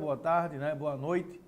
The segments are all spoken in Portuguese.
boa tarde, né? Boa noite.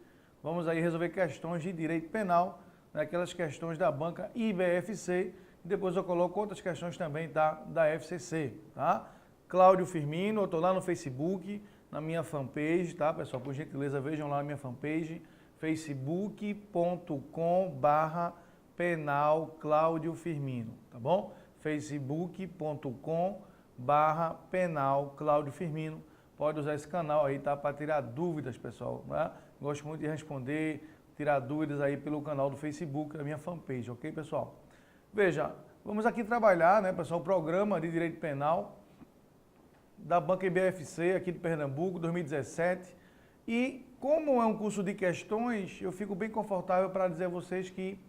Vamos aí resolver questões de direito penal, né? Aquelas questões da banca IBFC. Depois eu coloco outras questões também da FCC, tá? Cláudio Firmino, eu estou lá no Facebook, na minha fanpage, tá, pessoal? Por gentileza, vejam lá a minha fanpage, facebook.com/penal Cláudio Firmino, tá bom? facebook.com/penal Cláudio Firmino. Pode usar esse canal aí, tá? Para tirar dúvidas, pessoal, né? Gosto muito de responder, tirar dúvidas aí pelo canal do Facebook, da minha fanpage, ok, pessoal? Veja, vamos aqui trabalhar, né, pessoal, o programa de direito penal da Banca IBFC aqui de Pernambuco, 2017. E como é um curso de questões, eu fico bem confortável para dizer a vocês que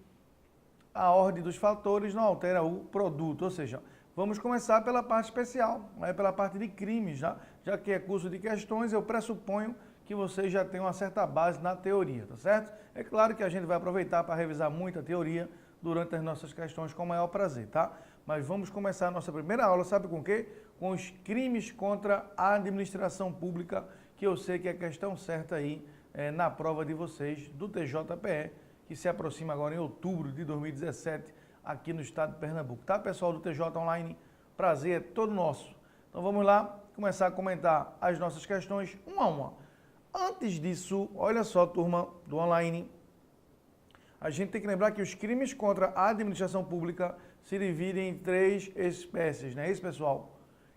a ordem dos fatores não altera o produto, ou seja, vamos começar pela parte especial, né, pela parte de crimes, já que é curso de questões, eu pressuponho que vocês já têm uma certa base na teoria, tá certo? É claro que a gente vai aproveitar para revisar muita teoria durante as nossas questões com o maior prazer, tá? Mas vamos começar a nossa primeira aula, sabe com o quê? Com os crimes contra a administração pública, que eu sei que é a questão certa aí na prova de vocês do TJPE, que se aproxima agora em outubro de 2017, aqui no estado de Pernambuco. Tá, pessoal do TJ Online? Prazer é todo nosso. Então vamos lá começar a comentar as nossas questões uma a uma. Antes disso, olha só, turma do online, a gente tem que lembrar que os crimes contra a administração pública se dividem em três espécies, não é isso, pessoal?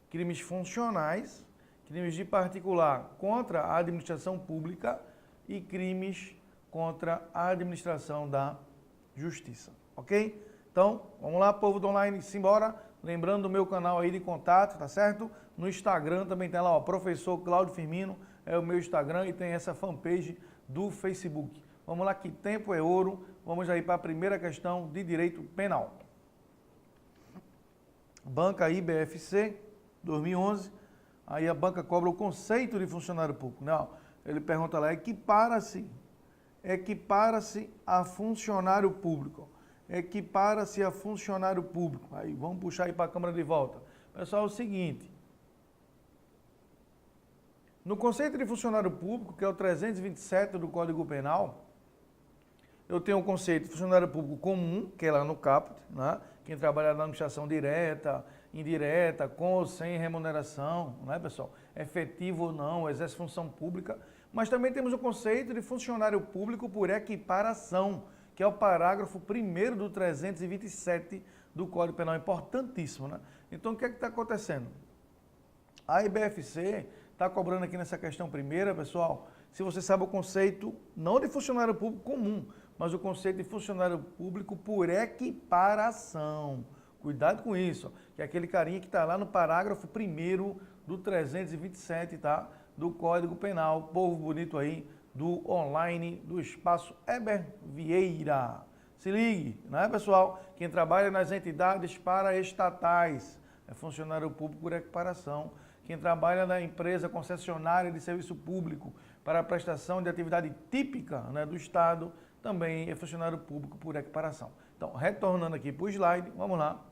Crimes funcionais, crimes de particular contra a administração pública e crimes contra a administração da justiça, ok? Então, vamos lá, povo do online, simbora. Lembrando do meu canal aí de contato, tá certo? No Instagram também tem lá, ó, Professor Cláudio Firmino, é o meu Instagram, e tem essa fanpage do Facebook. Vamos lá, que tempo é ouro. Vamos aí para a primeira questão de direito penal. Banca IBFC, 2011. Aí a banca cobra o conceito de funcionário público. Não, ele pergunta lá, equipara-se a funcionário público. Equipara-se a funcionário público. Aí vamos puxar aí para a câmera de volta. Pessoal, é o seguinte. No conceito de funcionário público, que é o 327 do Código Penal, eu tenho o conceito de funcionário público comum, que é lá no caput, né? Quem trabalha na administração direta, indireta, com ou sem remuneração, né, pessoal? Efetivo ou não, exerce função pública. Mas também temos o conceito de funcionário público por equiparação, que é o parágrafo 1º do 327 do Código Penal, importantíssimo, né? Então, o que é que está acontecendo? A IBFC está cobrando aqui nessa questão primeira, pessoal, se você sabe o conceito, não de funcionário público comum, mas o conceito de funcionário público por equiparação. Cuidado com isso, que é aquele carinha que está lá no parágrafo 1º do 327, tá? Do Código Penal, povo bonito aí, do online, do espaço Eber Vieira. Se ligue, né, pessoal? Quem trabalha nas entidades paraestatais é funcionário público por equiparação. Quem trabalha na empresa concessionária de serviço público para a prestação de atividade típica, né, do Estado, também é funcionário público por equiparação. Então, retornando aqui para o slide, vamos lá.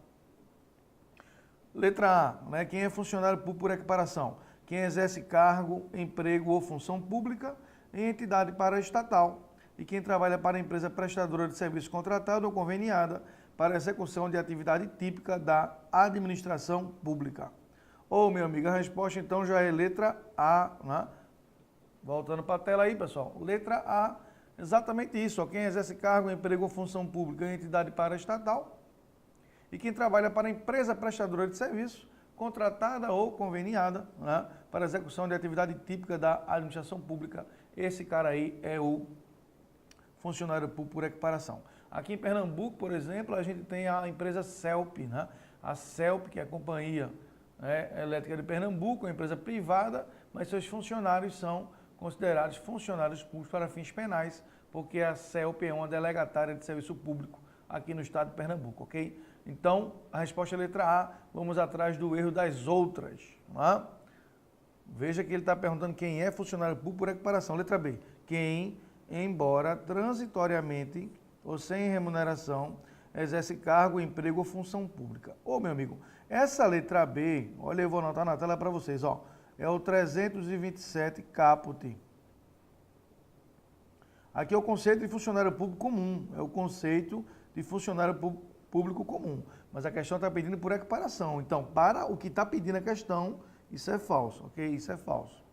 Letra A, né, quem é funcionário público por equiparação? Quem exerce cargo, emprego ou função pública em entidade paraestatal e quem trabalha para a empresa prestadora de serviço contratada ou conveniada para execução de atividade típica da administração pública. Ô, meu amigo, a resposta então já é letra A, né? Voltando para a tela aí, pessoal. Letra A, exatamente isso. Ó. Quem exerce cargo, emprego ou função pública em entidade paraestatal e quem trabalha para a empresa prestadora de serviço, contratada ou conveniada, né, para execução de atividade típica da administração pública. Esse cara aí é o funcionário público por equiparação. Aqui em Pernambuco, por exemplo, a gente tem a empresa CELP, né? A CELP, que é a Companhia Elétrica de Pernambuco, uma empresa privada, mas seus funcionários são considerados funcionários públicos para fins penais, porque a CELP é uma delegatária de serviço público aqui no estado de Pernambuco, ok? Então, a resposta é a letra A, vamos atrás do erro das outras. Tá? Veja que ele está perguntando quem é funcionário público por equiparação. Letra B, quem, embora transitoriamente ou sem remuneração, exerce cargo, emprego ou função pública. Ô, meu amigo, essa letra B, olha, eu vou anotar na tela para vocês, ó, é o 327 caput. Aqui é o conceito de funcionário público comum, é o conceito de funcionário público comum. Mas a questão está pedindo por equiparação. Então, para o que está pedindo a questão, isso é falso, ok? Isso é falso.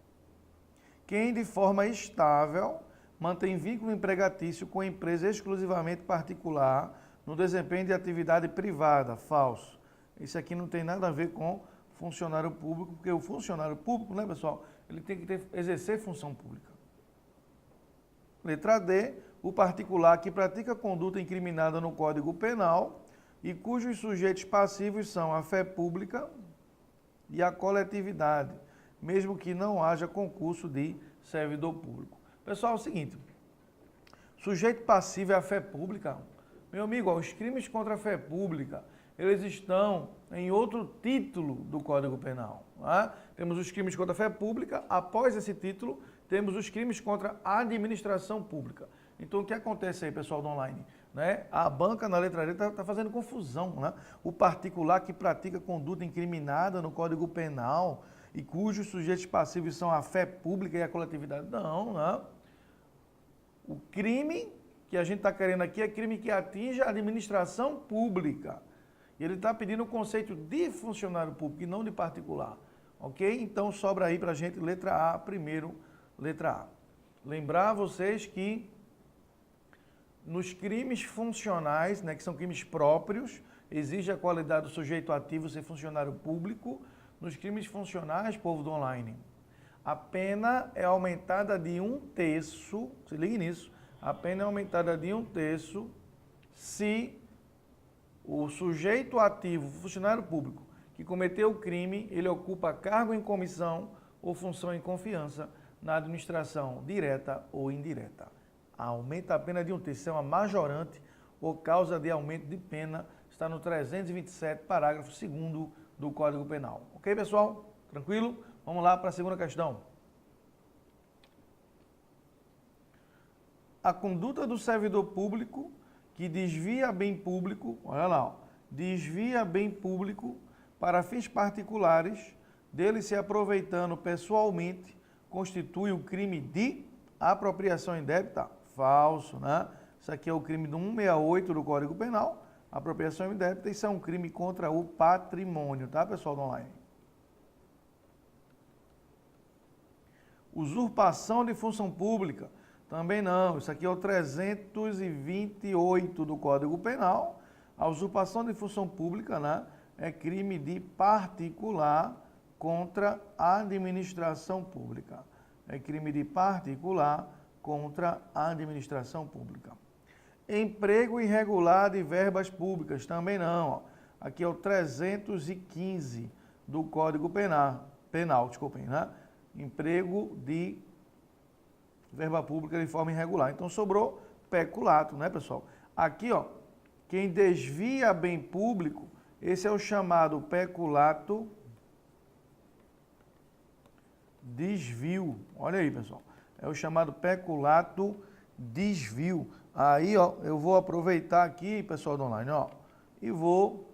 Quem de forma estável mantém vínculo empregatício com a empresa exclusivamente particular no desempenho de atividade privada, falso. Isso aqui não tem nada a ver com funcionário público, porque o funcionário público, né, pessoal, ele tem que exercer função pública. Letra D, o particular que pratica conduta incriminada no Código Penal e cujos sujeitos passivos são a fé pública e a coletividade, mesmo que não haja concurso de servidor público. Pessoal, é o seguinte, sujeito passivo é a fé pública. Meu amigo, os crimes contra a fé pública, eles estão em outro título do Código Penal. Tá? Temos os crimes contra a fé pública, após esse título, temos os crimes contra a administração pública. Então, o que acontece aí, pessoal do online? Né? A banca, na letra D, está fazendo confusão. Né? O particular que pratica conduta incriminada no Código Penal e cujos sujeitos passivos são a fé pública e a coletividade. Não, não. O crime que a gente está querendo aqui é crime que atinge a administração pública. E ele está pedindo o conceito de funcionário público e não de particular. Ok? Então, sobra aí para a gente letra A primeiro. Letra A. Lembrar vocês que nos crimes funcionais, né, que são crimes próprios, exige a qualidade do sujeito ativo ser funcionário público. Nos crimes funcionais, povo do online, a pena é aumentada de 1/3, se ligue nisso, a pena é aumentada de 1/3 se o sujeito ativo, funcionário público, que cometeu o crime, ele ocupa cargo em comissão ou função em confiança na administração direta ou indireta. Aumenta a pena de 1/3, isso é uma majorante ou causa de aumento de pena, está no 327, parágrafo 2º do Código Penal. Ok, pessoal? Tranquilo? Vamos lá para a segunda questão. A conduta do servidor público que desvia bem público, olha lá, ó, desvia bem público para fins particulares, dele se aproveitando pessoalmente, constitui o crime de apropriação indébita? Falso, né? Isso aqui é o crime do 168 do Código Penal, apropriação indébita, isso é um crime contra o patrimônio, tá, pessoal do online? Usurpação de função pública, também não, isso aqui é o 328 do Código Penal, a usurpação de função pública, né, é crime de particular contra a administração pública, é crime de particular contra a administração pública. Emprego irregular de verbas públicas, também não. Ó. Aqui é o 315 do Código Penal, desculpem, né? Emprego de verba pública de forma irregular. Então, sobrou peculato, né, pessoal? Aqui, ó, quem desvia bem público, esse é o chamado peculato desvio. Olha aí, pessoal. É o chamado peculato desvio. Aí, ó, eu vou aproveitar aqui, pessoal do online, ó, e vou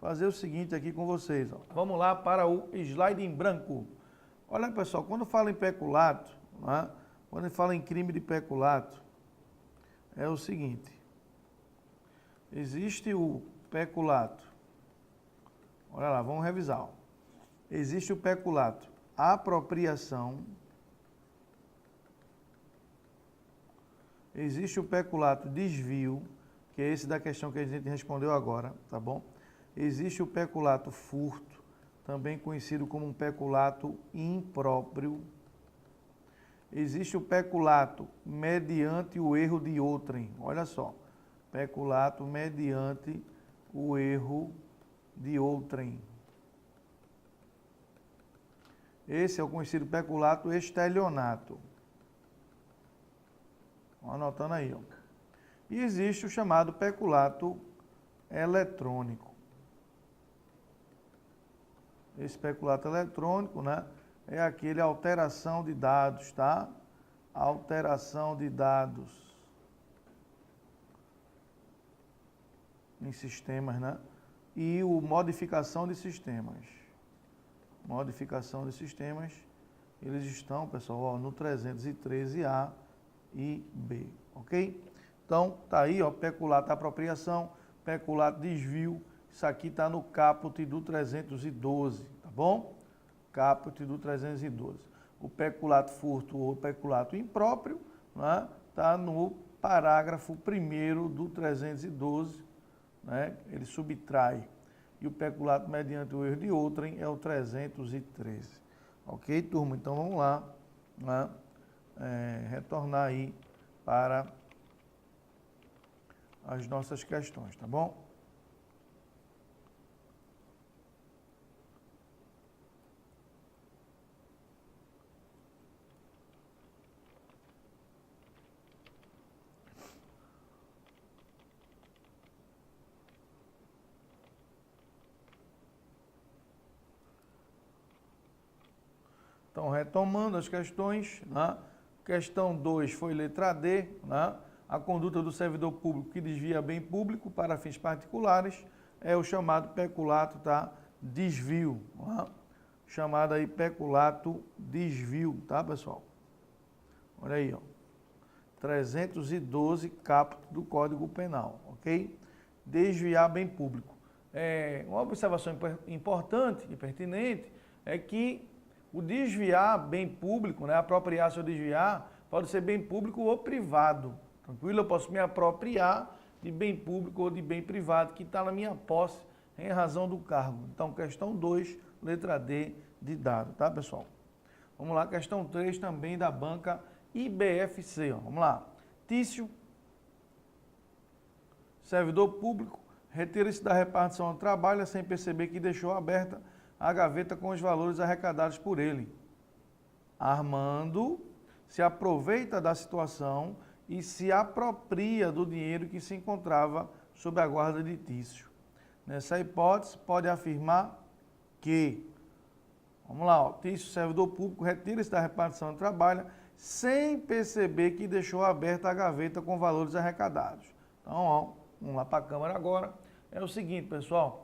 fazer o seguinte aqui com vocês, ó. Vamos lá para o slide em branco. Olha, pessoal, quando fala em peculato, né, quando fala em crime de peculato, é o seguinte, existe o peculato, olha lá, vamos revisar, ó. Existe o peculato apropriação, existe o peculato desvio, que é esse da questão que a gente respondeu agora, tá bom? Existe o peculato furto, também conhecido como um peculato impróprio. Existe o peculato mediante o erro de outrem. Olha só, peculato mediante o erro de outrem. Esse é o conhecido peculato estelionato. Anotando aí, ó. E existe o chamado peculato eletrônico. Esse peculato eletrônico, né, é aquele alteração de dados, tá? Alteração de dados em sistemas, né? E o modificação de sistemas. Modificação de sistemas, eles estão, pessoal, ó, no 313A e B, ok? Então, tá aí, ó, peculato apropriação, peculato desvio, isso aqui está no caput do 312, tá bom? Caput do 312. O peculato furto ou peculato impróprio, né, tá no parágrafo 1º do 312, né, ele subtrai. E o peculato mediante o erro de outrem é o 313. Ok, turma? Então, vamos lá, né, retornar aí para as nossas questões, tá bom? Então, retomando as questões, né? Questão 2 foi letra D, né? A conduta do servidor público que desvia bem público para fins particulares é o chamado peculato, tá? Desvio, né? Chamado aí peculato desvio, tá, pessoal? Olha aí, ó. 312 caput do Código Penal, ok? Desviar bem público. Uma observação importante e pertinente é que o desviar bem público, né, apropriar-se ou desviar, pode ser bem público ou privado. Tranquilo? Eu posso me apropriar de bem público ou de bem privado que está na minha posse em razão do cargo. Então, questão 2, letra D de dado, tá, pessoal? Vamos lá, questão 3 também da banca IBFC. Ó. Vamos lá. Tício, servidor público, retira-se da repartição do trabalho sem perceber que deixou aberta a gaveta com os valores arrecadados por ele. Armando se aproveita da situação e se apropria do dinheiro que se encontrava sob a guarda de Tício. Nessa hipótese, pode afirmar que, vamos lá, ó, Tício, servidor público, retira-se da repartição do trabalho sem perceber que deixou aberta a gaveta com valores arrecadados. Então, ó, vamos lá para a Câmara agora. É o seguinte, pessoal.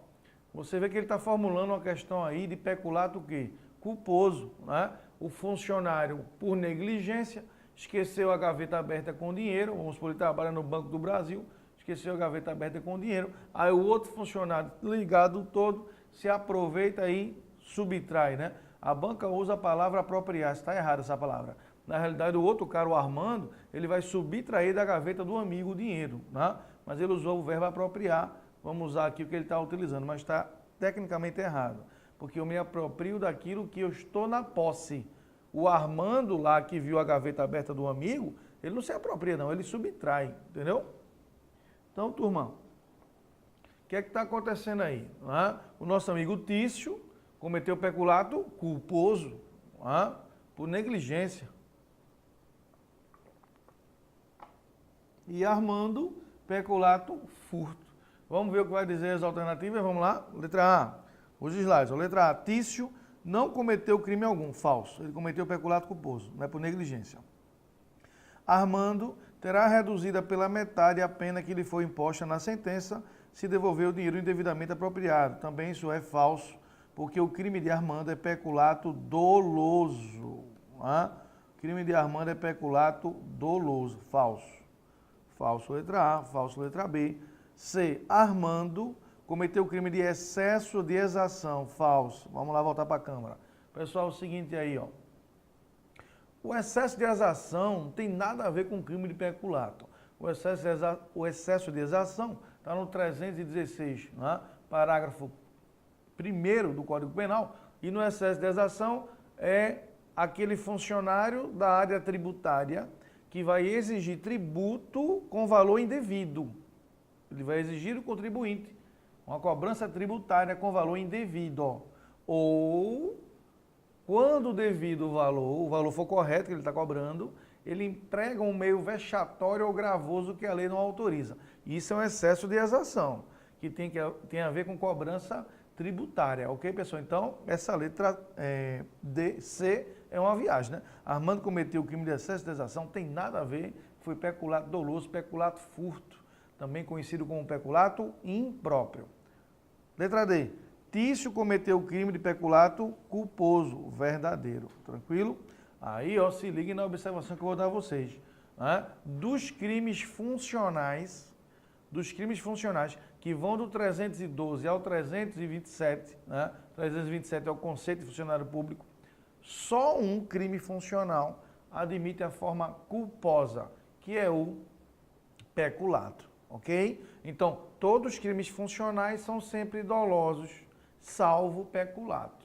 Você vê que ele está formulando uma questão aí de peculato o quê? Culposo, né? O funcionário, por negligência, esqueceu a gaveta aberta com dinheiro, vamos supor, ele trabalha no Banco do Brasil, esqueceu a gaveta aberta com dinheiro, aí o outro funcionário ligado todo se aproveita e subtrai, né? A banca usa a palavra apropriar, está errada essa palavra. Na realidade, o outro cara, o Armando, ele vai subtrair da gaveta do amigo o dinheiro, né? Mas ele usou o verbo apropriar. Vamos usar aqui o que ele está utilizando, mas está tecnicamente errado. Porque eu me aproprio daquilo que eu estou na posse. O Armando lá que viu a gaveta aberta do amigo, ele não se apropria não, ele subtrai, entendeu? Então, turma, o que é que está acontecendo aí? O nosso amigo Tício cometeu peculato culposo, por negligência. E Armando, peculato furto. Vamos ver o que vai dizer as alternativas, vamos lá? Letra A, os slides. Letra A, Tício não cometeu crime algum, falso. Ele cometeu peculato culposo, não é por negligência. Armando terá reduzida pela metade a pena que lhe foi imposta na sentença se devolver o dinheiro indevidamente apropriado. Também isso é falso, porque o crime de Armando é peculato doloso. O crime de Armando é peculato doloso, falso. Falso, letra A, falso, letra B. C. Armando cometeu o crime de excesso de exação, falso. Vamos lá voltar para a Câmara. Pessoal, é o seguinte aí, ó. O excesso de exação não tem nada a ver com crime de peculato. O excesso de exação está no 316, né? Parágrafo 1º do Código Penal. E no excesso de exação é aquele funcionário da área tributária que vai exigir tributo com valor indevido. Ele vai exigir do contribuinte uma cobrança tributária com valor indevido. Ó. Ou, quando o devido o valor for correto que ele está cobrando, ele emprega um meio vexatório ou gravoso que a lei não autoriza. Isso é um excesso de exação, que tem a ver com cobrança tributária. Ok, pessoal? Então, essa letra C é uma viagem, né? Armando cometeu o crime de excesso de exação, tem nada a ver, foi peculato doloso, peculato furto, também conhecido como peculato impróprio. Letra D. Tício cometeu o crime de peculato culposo, verdadeiro. Tranquilo? Aí, ó, se liguem na observação que eu vou dar a vocês. né, dos crimes funcionais, que vão do 312 ao 327, né? 327 é o conceito de funcionário público, só um crime funcional admite a forma culposa, que é o peculato, ok? Então, todos os crimes funcionais são sempre dolosos, salvo peculato.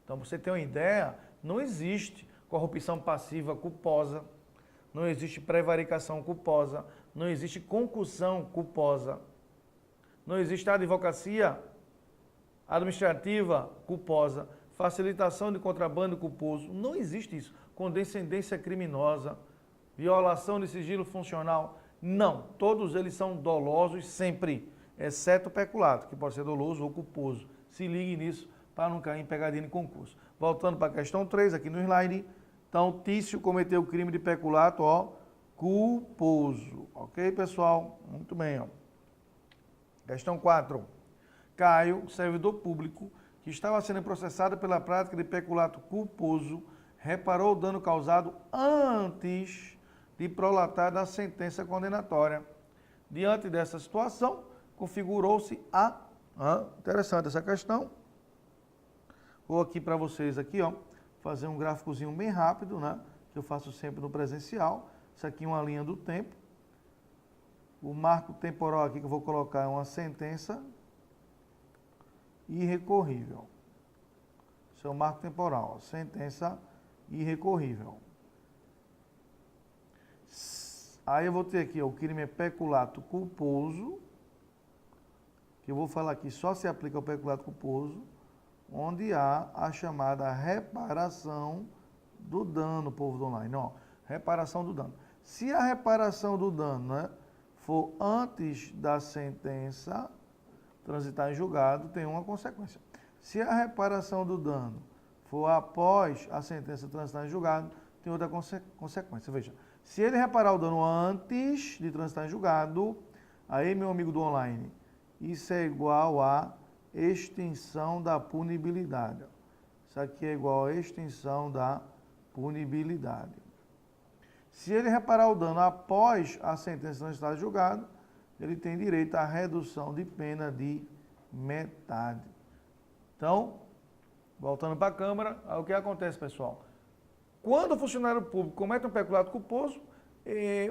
Então, pra você ter uma ideia, não existe corrupção passiva culposa, não existe prevaricação culposa, não existe concussão culposa, não existe advocacia administrativa culposa, facilitação de contrabando culposo, não existe isso. Condescendência criminosa, violação de sigilo funcional, não. Todos eles são dolosos sempre, exceto o peculato, que pode ser doloso ou culposo. Se ligue nisso para não cair em pegadinha de concurso. Voltando para a questão 3, aqui no slide. Então, Tício cometeu o crime de peculato, ó, culposo. Ok, pessoal? Muito bem, ó. Questão 4. Caio, servidor público, que estava sendo processado pela prática de peculato culposo, reparou o dano causado antes de prolatar da sentença condenatória. Diante dessa situação, configurou-se a... interessante essa questão. Vou aqui para vocês aqui, ó, fazer um gráficozinho bem rápido, né? Que eu faço sempre no presencial. Isso aqui é uma linha do tempo. O marco temporal aqui que eu vou colocar é uma sentença irrecorrível. Esse é o marco temporal, ó, sentença irrecorrível. Aí eu vou ter aqui, ó, o crime é peculato culposo, que eu vou falar aqui, só se aplica o peculato culposo, onde há a chamada reparação do dano, povo do online. Ó, reparação do dano. Se a reparação do dano, né, for antes da sentença transitar em julgado, tem uma consequência. Se a reparação do dano for após a sentença transitar em julgado, tem outra consequência. Veja, se ele reparar o dano antes de transitar em julgado, aí, meu amigo do online, isso é igual a extinção da punibilidade. Isso aqui é igual a extinção da punibilidade. Se ele reparar o dano após a sentença transitar em julgado, ele tem direito à redução de pena de metade. Então, voltando para a Câmara, o que acontece, pessoal? Quando o funcionário público comete um peculato culposo,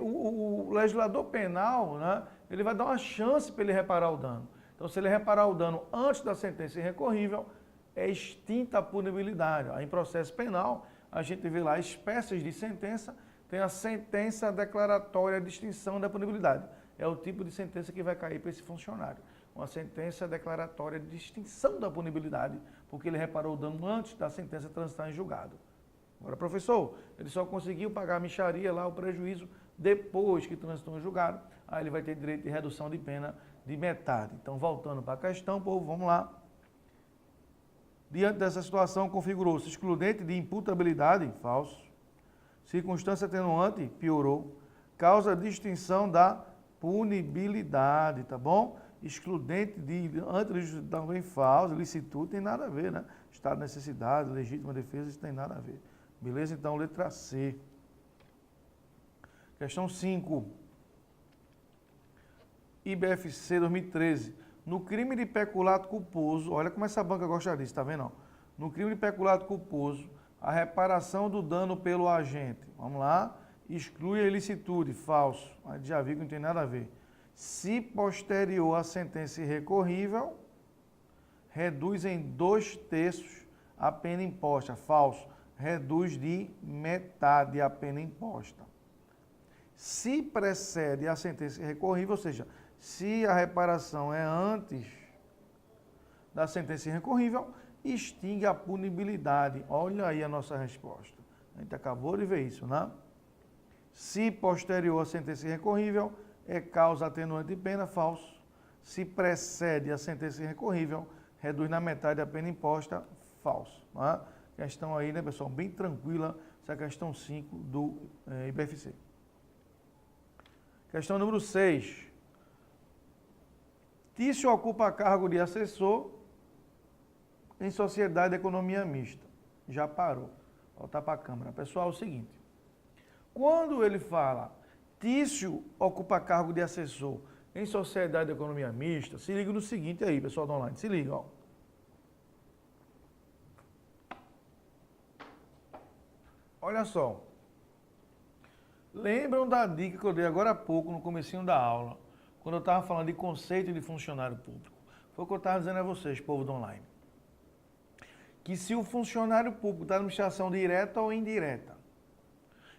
o legislador penal, né, ele vai dar uma chance para ele reparar o dano. Então, se ele reparar o dano antes da sentença irrecorrível, é extinta a punibilidade. Aí, em processo penal, a gente vê lá espécies de sentença, tem a sentença declaratória de extinção da punibilidade. É o tipo de sentença que vai cair para esse funcionário. Uma sentença declaratória de extinção da punibilidade, porque ele reparou o dano antes da sentença transitar em julgado. Agora, professor, ele só conseguiu pagar a mixaria lá, o prejuízo, depois que transitou em julgado, aí ele vai ter direito de redução de pena de metade. Então, voltando para a questão, povo, vamos lá. Diante dessa situação, configurou-se excludente de imputabilidade, falso. Circunstância atenuante, piorou. Causa de extinção da punibilidade, tá bom? Excludente de antes também falso, licitude, tem nada a ver, né? Estado de necessidade, legítima defesa, isso tem nada a ver. Beleza? Então, letra C. Questão 5. IBFC 2013. No crime de peculato culposo, olha como essa banca gosta disso, tá vendo? No crime de peculato culposo, a reparação do dano pelo agente, vamos lá, exclui a ilicitude, falso, a gente já viu que não tem nada a ver. Se posterior à sentença irrecorrível, reduz em 2/3 a pena imposta, falso, reduz de metade a pena imposta. Se precede a sentença irrecorrível, ou seja, se a reparação é antes da sentença irrecorrível, extingue a punibilidade. Olha aí a nossa resposta. A gente acabou de ver isso, né? Se posterior à sentença irrecorrível, é causa atenuante de pena, falso. Se precede a sentença irrecorrível, reduz na metade a pena imposta, falso. Né? Questão aí, né, pessoal, bem tranquila, essa questão 5 do IBFC. Questão número 6. Tício ocupa cargo de assessor em sociedade de economia mista. Já parou. Voltar para a Câmara. Pessoal, é o seguinte. Quando ele fala Tício ocupa cargo de assessor em sociedade de economia mista. Se liga no seguinte aí, pessoal do online. Se liga, ó. Olha só. Lembram da dica que eu dei agora há pouco, no comecinho da aula, quando eu estava falando de conceito de funcionário público? Foi o que eu estava dizendo a vocês, povo do online. Que se o funcionário público da administração direta ou indireta,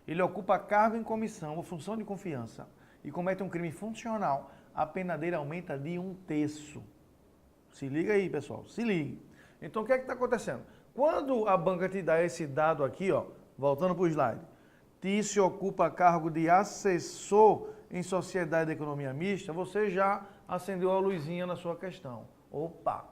ele ocupa cargo em comissão ou função de confiança e comete um crime funcional, a pena dele aumenta de 1/3. Se liga aí, pessoal, se liga. Então, o que é que está acontecendo? Quando a banca te dá esse dado aqui, ó, voltando para o slide, Tício ocupa cargo de assessor em sociedade de economia mista, você já acendeu a luzinha na sua questão. Opa!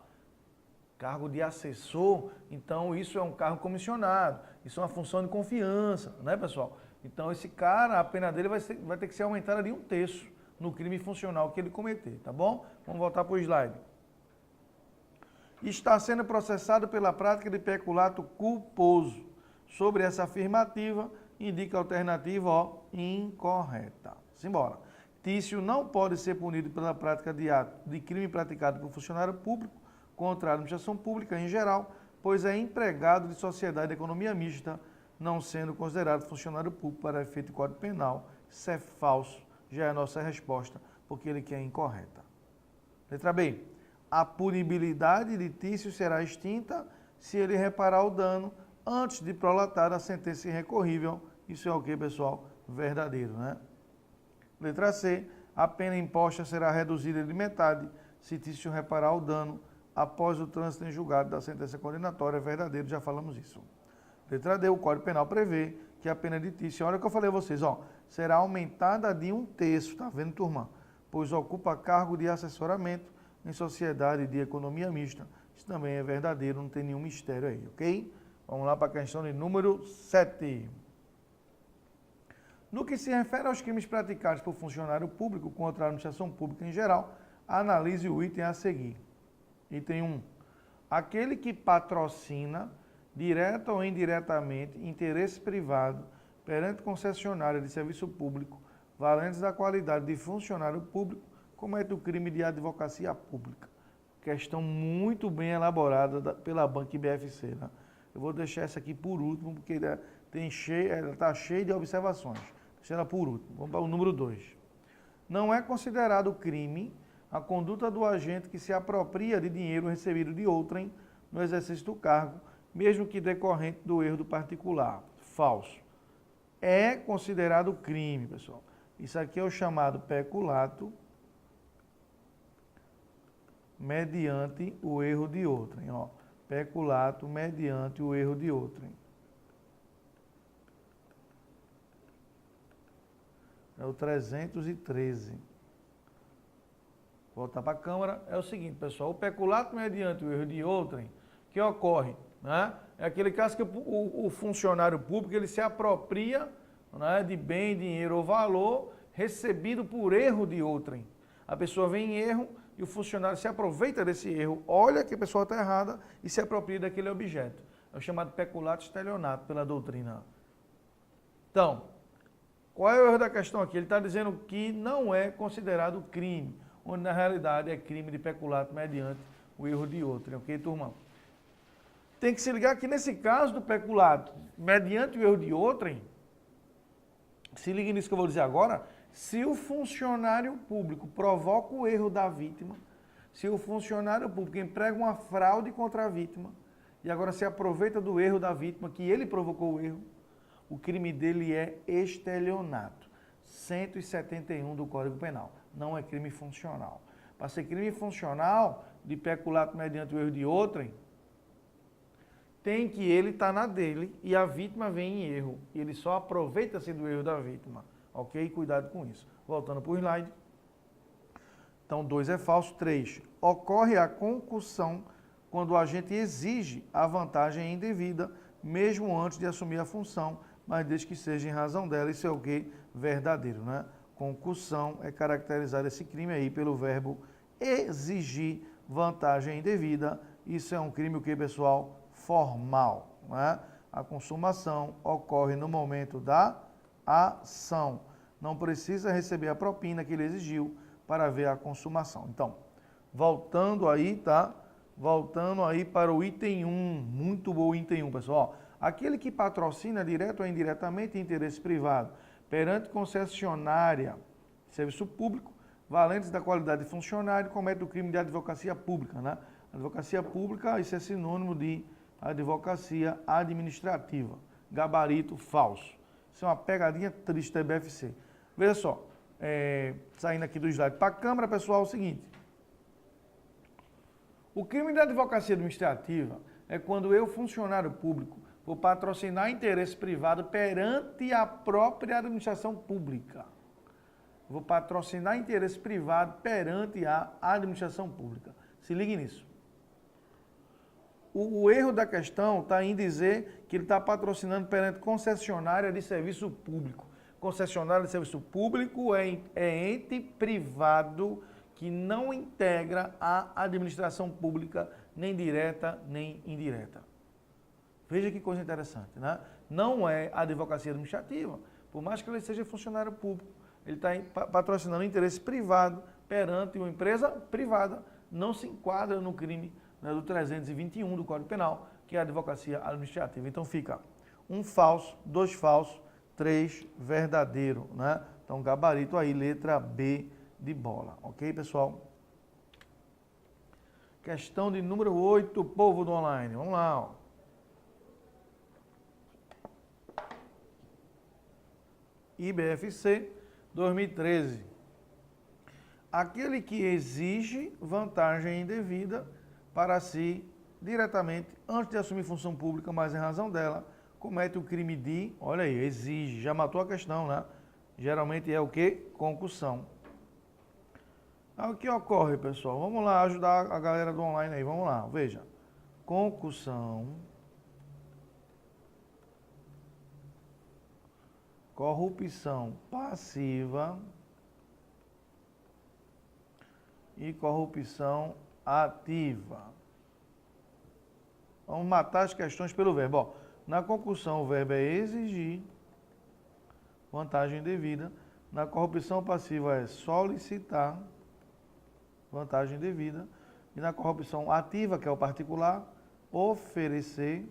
Cargo de assessor, então isso é um cargo comissionado, isso é uma função de confiança, né, pessoal? Então esse cara, a pena dele vai ter que ser aumentada de 1/3 no crime funcional que ele cometer, tá bom? Vamos voltar para o slide. Está sendo processado pela prática de peculato culposo. Sobre essa afirmativa, indica a alternativa, ó, incorreta. Simbora. Tício não pode ser punido pela prática de ato de crime praticado por funcionário público contra a administração pública em geral, pois é empregado de sociedade de economia mista, não sendo considerado funcionário público para efeito de Código Penal. Isso é falso, já é a nossa resposta, porque ele quer incorreta. Letra B. A punibilidade de Tício será extinta se ele reparar o dano antes de prolatar a sentença irrecorrível. Isso é o que, pessoal? Verdadeiro, né? Letra C. A pena imposta será reduzida de metade se Tício reparar o dano após o trânsito em julgado da sentença condenatória. É verdadeiro, já falamos isso. Letra D. O Código Penal prevê que a pena de Tício, olha o que eu falei a vocês, ó, será aumentada de 1/3, tá vendo, turma? Pois ocupa cargo de assessoramento em sociedade de economia mista. Isso também é verdadeiro, não tem nenhum mistério aí, ok? Vamos lá para a questão de número 7. No que se refere aos crimes praticados por funcionário público contra a administração pública em geral, analise o item a seguir. Item 1. Aquele que patrocina, direta ou indiretamente, interesse privado perante concessionária de serviço público, valentes da qualidade de funcionário público, comete o crime de advocacia pública. Questão muito bem elaborada pela Banca IBFC, né? Eu vou deixar essa aqui por último, porque ela está cheia de observações. Deixa ela por último. Vamos para o número 2. Não é considerado crime a conduta do agente que se apropria de dinheiro recebido de outrem no exercício do cargo, mesmo que decorrente do erro do particular. Falso. É considerado crime, pessoal. Isso aqui é o chamado peculato mediante o erro de outrem, ó. Peculato mediante o erro de outrem. É o 313. Voltar para a Câmara. É o seguinte, pessoal. O peculato mediante o erro de outrem, que ocorre, né? É aquele caso que o funcionário público ele se apropria, né, de bem, dinheiro ou valor recebido por erro de outrem. A pessoa vem em erro e o funcionário se aproveita desse erro, olha que a pessoa está errada e se apropria daquele objeto. É o chamado peculato estelionato pela doutrina. Então, qual é o erro da questão aqui? Ele está dizendo que não é considerado crime, onde na realidade é crime de peculato mediante o erro de outrem, ok, turma? Tem que se ligar que nesse caso do peculato mediante o erro de outrem, se ligue nisso que eu vou dizer agora, se o funcionário público provoca o erro da vítima, se o funcionário público emprega uma fraude contra a vítima e agora se aproveita do erro da vítima, que ele provocou o erro, o crime dele é estelionato. 171 do Código Penal. Não é crime funcional. Para ser crime funcional de peculato mediante o erro de outrem, tem que ele estar na dele e a vítima vem em erro. E ele só aproveita-se do erro da vítima. Ok? Cuidado com isso. Voltando para o slide. Então, 2 é falso. 3. Ocorre a concussão quando o agente exige a vantagem indevida, mesmo antes de assumir a função, mas desde que seja em razão dela. Isso é o que? Verdadeiro, né? Concussão é caracterizar esse crime aí pelo verbo exigir vantagem indevida. Isso é um crime o que, pessoal? Formal, né? A consumação ocorre no momento da ação. não precisa receber a propina que ele exigiu para ver a consumação. Então, voltando aí, tá? Voltando aí para o item 1, muito bom o item 1, pessoal. Aquele que patrocina direto ou indiretamente interesse privado perante concessionária de serviço público, valentes da qualidade de funcionário, comete o crime de advocacia pública, né? Advocacia pública, isso é sinônimo de advocacia administrativa. Gabarito falso. Isso é uma pegadinha triste da EBFC. Veja só, saindo aqui do slide para a Câmara, pessoal, é o seguinte. O crime de advocacia administrativa é quando eu, funcionário público, vou patrocinar interesse privado perante a própria administração pública. Vou patrocinar interesse privado perante a administração pública. Se ligue nisso. O erro da questão está em dizer que ele está patrocinando perante concessionária de serviço público. Concessionária de serviço público é ente privado que não integra a administração pública, nem direta, nem indireta. Veja que coisa interessante, né? Não é advocacia administrativa, por mais que ele seja funcionário público. Ele está patrocinando interesse privado perante uma empresa privada. Não se enquadra no crime, né, do 321 do Código Penal, que é a advocacia administrativa. Então fica 1 falso, 2 falso, 3 verdadeiro, né? Então gabarito aí, letra B de bola. Ok, pessoal? Questão de número 8, povo do online. Vamos lá, ó. IBFC 2013. Aquele que exige vantagem indevida para si diretamente antes de assumir função pública, mas em razão dela, comete o crime de, olha aí, exige, já matou a questão, né? Geralmente é o quê? Concussão. Aí o que ocorre, pessoal? Vamos lá ajudar a galera do online aí, vamos lá, veja. Concussão, corrupção passiva e corrupção ativa. Vamos matar as questões pelo verbo. Ó, na concussão, o verbo é exigir vantagem devida. Na corrupção passiva é solicitar vantagem devida. E na corrupção ativa, que é o particular, oferecer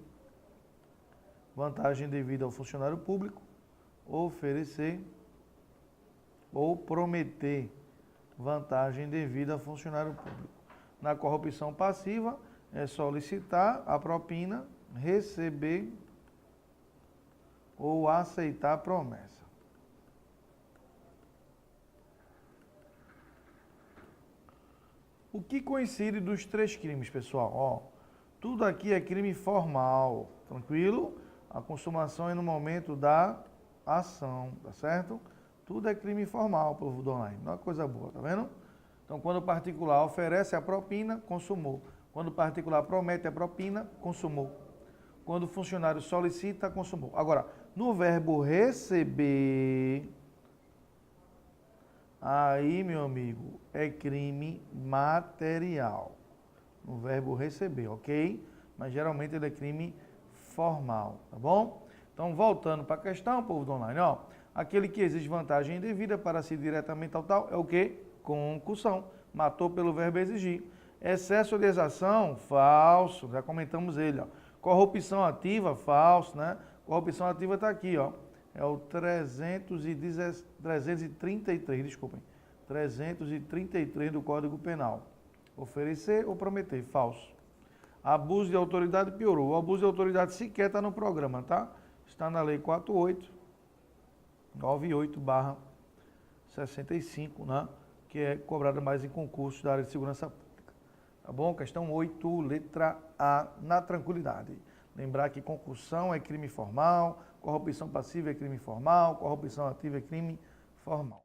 vantagem devida ao funcionário público, oferecer ou prometer vantagem devida ao funcionário público. Na corrupção passiva, é solicitar a propina, receber ou aceitar a promessa. O que coincide dos 3 crimes, pessoal? Ó, tudo aqui é crime formal, tranquilo? A consumação é no momento da ação, tá certo? Tudo é crime formal, povo do online, não é coisa boa, tá vendo? Então, quando o particular oferece a propina, consumou. Quando o particular promete a propina, consumou. Quando o funcionário solicita, consumou. Agora, no verbo receber, aí, meu amigo, é crime material. No verbo receber, ok? Mas geralmente ele é crime formal, tá bom? Então, voltando para a questão, povo do online, ó. Aquele que exige vantagem indevida para si diretamente tal, é o quê? Concussão. Matou pelo verbo exigir. Excesso de exação, falso. Já comentamos ele, ó. Corrupção ativa, falso, né? Corrupção ativa está aqui, ó. É o 333, desculpem. 333 do Código Penal. Oferecer ou prometer, falso. Abuso de autoridade piorou. O abuso de autoridade sequer está no programa, tá? Está na Lei 4898/65, né? Que é cobrada mais em concursos da área de segurança pública. Tá bom? Questão 8, letra A, na tranquilidade. Lembrar que concussão é crime formal, corrupção passiva é crime formal, corrupção ativa é crime formal.